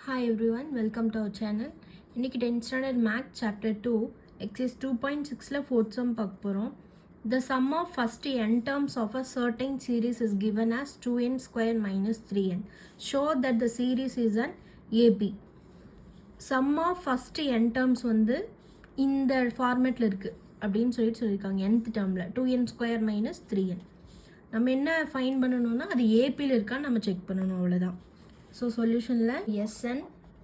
Hi everyone, welcome to our channel. இன்னைக்கு 10th standard math chapter 2 exercise 2.6ல fourth sum பார்க்க போறோம். The sum of first n terms of a certain series is given as 2n square minus 3n. Show that the series is an AB. Sum of first n terms வந்து இந்த ஃபார்மேட்ல இருக்கு அப்படின்னு சொல்லியிருக்காங்க. nth termல 2n square minus 3n. நம்ம என்ன find பண்ணணும்னா அது ஏபியில் இருக்கான்னு நம்ம செக் பண்ணணும், அவ்வளோதான். ஸோ சொல்யூஷனில் Sn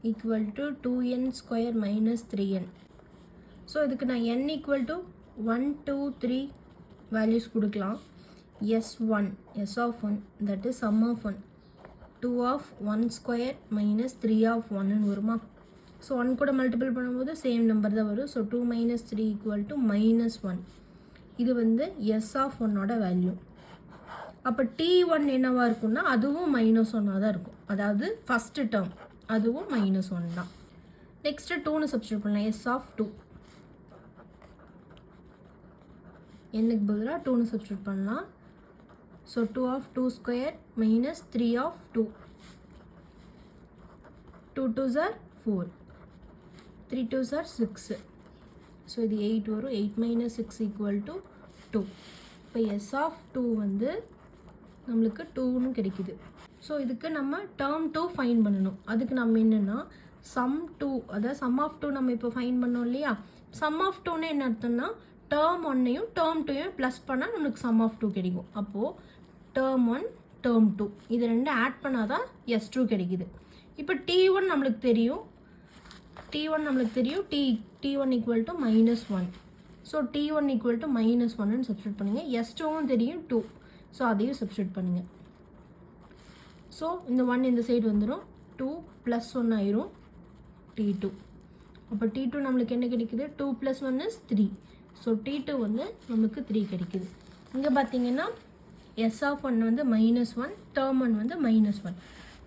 equal to 2n square minus 3n. So இதுக்கு நான் n equal to 1, 2, 3 வேல்யூஸ் கொடுக்கலாம். S1, S of 1, that is sum of 1. 2 of 1 square minus 3 of 1 வருமா? ஸோ 1 கூட மல்டிபிள் பண்ணும்போது சேம் நம்பர் தான் வரும். So 2 minus 3 equal to minus 1. இது வந்து S of 1ஓட வேல்யூ. அப்போ T1 என்னவாக இருக்கும்னா அதுவும் -1 தான் இருக்கும். அதாவது ஃபஸ்ட்டு டேர்ம் அதுவும் -1 தான். நெக்ஸ்ட்டு 2ன்னு சப்ஸ்டியூட் பண்ணலாம். S of 2 என்னுக்கு பதிலாக 2ன்னு சப்ஸ்டியூட் பண்ணலாம். So 2 of 2 square minus 3 of 2. 2 2s are 4. 3 2s are 6. So இது 8 வரும். 8 minus 6 equal to 2. இப்போ S of 2 வந்து நம்மளுக்கு 2ன்னு கிடைக்குது. ஸோ இதுக்கு நம்ம டேர்ம் 2 ஃபைன் பண்ணணும். அதுக்கு நம்ம என்னென்னா சம் 2, அதாவது சம் ஆஃப் 2 நம்ம இப்போ ஃபைன் பண்ணோம் இல்லையா. சம் ஆஃப் 2ன்னு என்ன அர்த்தம்னா டேர்ம் 1ஐயும் டேர்ம் 2ஐயும் ப்ளஸ் பண்ணால் நம்மளுக்கு சம் ஆஃப் 2 கிடைக்கும். அப்போது டேர்ம் 1 டேர்ம் 2 இது ரெண்டு ஆட் பண்ணால் தான் S2 கிடைக்குது. இப்போ T1 நம்மளுக்கு தெரியும். T1 equal to -1. So T1 equal to -1ன்னு சப்ஸ்டியூட் பண்ணுங்கள். S2வும் தெரியும் 2. ஸோ அதையும் சப்ஸ்டியூட் பண்ணுங்கள். ஸோ இந்த 1 இந்த சைடு வந்துடும். 2 + 1 ஆயிரும் T2. அப்போ T2 நம்மளுக்கு என்ன கிடைக்குது? 2 + 1 is 3. ஸோ T2 வந்து நம்மளுக்கு 3 கிடைக்குது. இங்கே பார்த்தீங்கன்னா S of 1 வந்து -1, டேர்ம் 1 வந்து -1.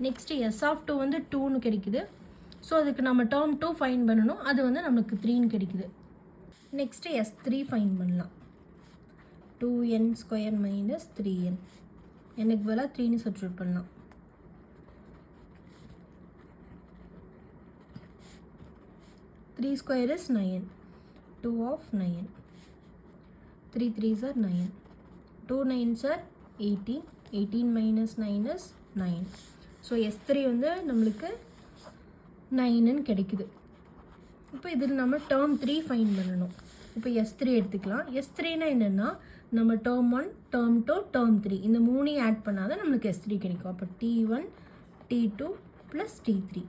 நெக்ஸ்ட்டு S of 2 வந்து 2ன்னு கிடைக்குது. ஸோ அதுக்கு நம்ம டேர்ம் 2 ஃபைன் பண்ணணும். அது வந்து நம்மளுக்கு 3ன்னு கிடைக்குது. நெக்ஸ்ட்டு S3 ஃபைன் பண்ணலாம். 2n square minus 3n. எனக்கு பதிலாக 3ன்னு சப்ஸ்டியூட் பண்ணலாம். 3 square is 9. 2 of 9. 3 3s are 9. 2 9s are 18. 18 minus 9 is 9. So S3 வந்து நம்மளுக்கு 9ன்னு கிடைக்குது. இப்போ இதில் நம்ம டேர்ம் 3 ஃபைன் பண்ணணும். இப்போ S3 எடுத்துக்கலாம். S3னா என்னென்னா நம்ம டேர்ம் 1, டேர்ம் 2, டேர்ம் 3 இந்த 3ஐயும் ஆட் பண்ணால் தான் நம்மளுக்கு S3 கிடைக்கும். அப்போ T1, T2 + T3.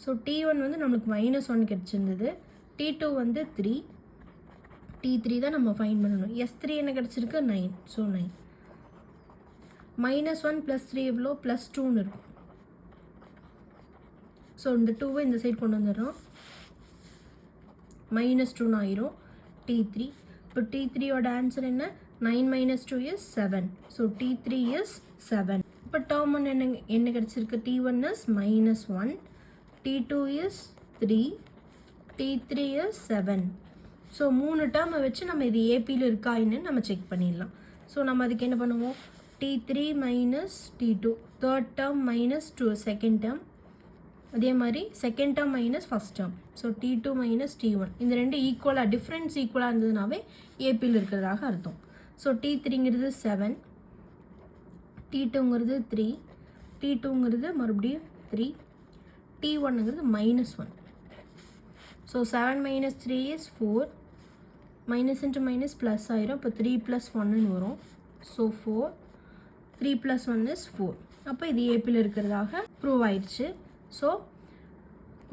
So T1 வந்து நம்மளுக்கு -1 கிடச்சிருந்தது. T2 வந்து 3. T3 தான் நம்ம ஃபைன் பண்ணணும். S3 என்ன கிடச்சிருக்கு? 9. ஸோ 9. -1 + 3 எவ்வளோ? +2ன்னு இருக்கும். ஸோ இந்த 2வை இந்த சைடு கொண்டு வந்துடுறோம். -2ன்னு ஆயிரும் T3. இப்போ T3யோட ஆன்சர் என்ன? 9 - 2 is 7. So T3 is 7. இப்போ டேர்ம் 1 என்ன கிடச்சிருக்கு? T1 is -1, T2 is 3, T3 is 7. So 3 டேர்மை வச்சு நம்ம இது ஏபியில் இருக்கா என்னன்னு நம்ம செக் பண்ணிடலாம். ஸோ நம்ம அதுக்கு என்ன பண்ணுவோம்? T3 - T2 third term -2 second term. அதே மாதிரி second term first term. So T2 - T1 இந்த ரெண்டு ஈக்குவலாக டிஃப்ரென்ஸ் ஈக்குவலாக இருந்ததுனாவே ஏபியில் இருக்கிறதாக அர்த்தம். ஸோ T3ங்கிறது 7, T2ங்கிறது 3, T2ங்கிறது மறுபடியும் 3, T1ங்கிறது -1. So 7 - 3 is 4. Minus into minus plus ஆயிரும். இப்போ 3 + 1ன்னு வரும். ஸோ 4. 3 + 1 is 4. அப்போ இது ஏபியில் இருக்கிறதாக ப்ரூவ் ஆயிடுச்சு. ஸோ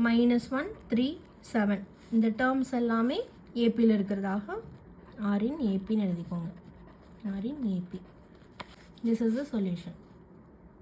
-1, 3, 7 இந்த டேர்ம்ஸ் எல்லாமே ஏபியில் இருக்கிறதாக R in AP எழுதிக்கோங்க. R in AP. This is the solution.